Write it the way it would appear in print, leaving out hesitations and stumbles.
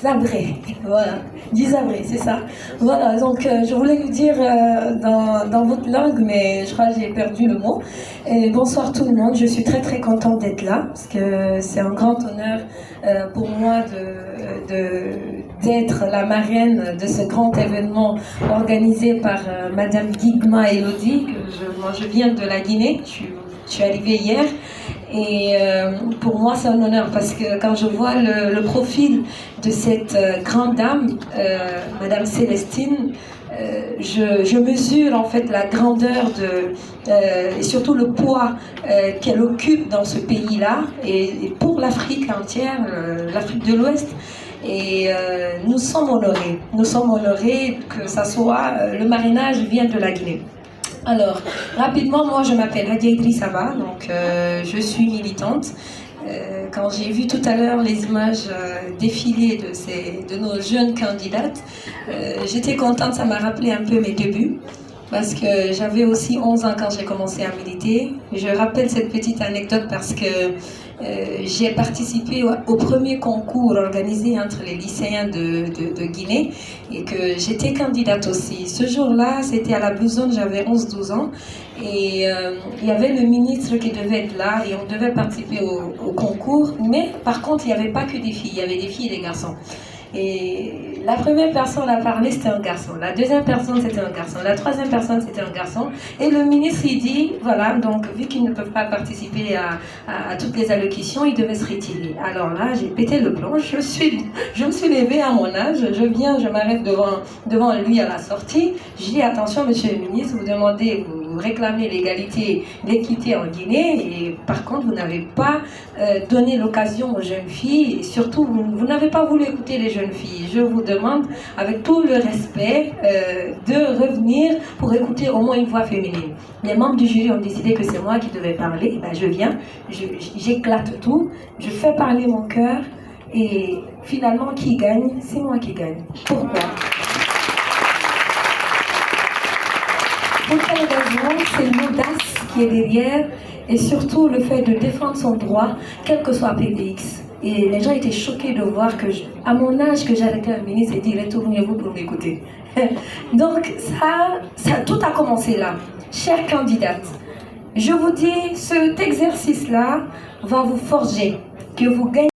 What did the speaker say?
Zabré, voilà, Dizabré, c'est ça. Voilà, donc je voulais vous dire dans votre langue, mais je crois que j'ai perdu le mot. Et bonsoir tout le monde, je suis très très contente d'être là, parce que c'est un grand honneur pour moi d'être la marraine de ce grand événement organisé par Madame Guigma Elodie, moi je viens de la Guinée, je suis arrivée hier. Et pour moi, c'est un honneur parce que quand je vois le profil de cette grande dame, Madame Célestine, je mesure en fait la grandeur et surtout le poids qu'elle occupe dans ce pays-là et pour l'Afrique entière, l'Afrique de l'Ouest. Et nous sommes honorés que ça soit, le marrainage vient de la Guinée. Alors, rapidement, moi je m'appelle Hadia Idrissaba, donc je suis militante. Quand j'ai vu tout à l'heure les images défiler de nos jeunes candidates, j'étais contente, ça m'a rappelé un peu mes débuts, parce que j'avais aussi 11 ans quand j'ai commencé à militer. Je rappelle cette petite anecdote parce que j'ai participé au premier concours organisé entre les lycéens de Guinée et que j'étais candidate aussi. Ce jour-là, c'était à la Bouzonne, j'avais 11-12 ans et il y avait le ministre qui devait être là et on devait participer au concours, mais par contre, il n'y avait pas que des filles, il y avait des filles et des garçons. Et la première personne à parler, c'était un garçon. La deuxième personne, c'était un garçon. La troisième personne, c'était un garçon. Et le ministre, il dit, voilà, donc vu qu'ils ne peuvent pas participer à toutes les allocutions, ils devaient se retirer. Alors là, j'ai pété le plomb. Je me suis levée à mon âge. Je m'arrête devant lui à la sortie. Je dis, attention, monsieur le ministre, vous réclamez l'égalité, l'équité en Guinée. Et par contre, vous n'avez pas donné l'occasion aux jeunes filles. Et surtout, vous n'avez pas voulu écouter les jeunes filles. Je vous demande, avec tout le respect, de revenir pour écouter au moins une voix féminine. Les membres du jury ont décidé que c'est moi qui devais parler. Et ben, je viens, j'éclate tout, je fais parler mon cœur et finalement, qui gagne? C'est moi qui gagne. Pourquoi? Pour quelle raison? C'est l'audace qui est derrière et surtout le fait de défendre son droit, quel que soit PDX. Et les gens étaient choqués de voir que, à mon âge, que j'arrêtais un ministre et dit retournez-vous pour m'écouter. Donc ça, tout a commencé là. Chère candidate, je vous dis, cet exercice-là va vous forger, que vous gagnez.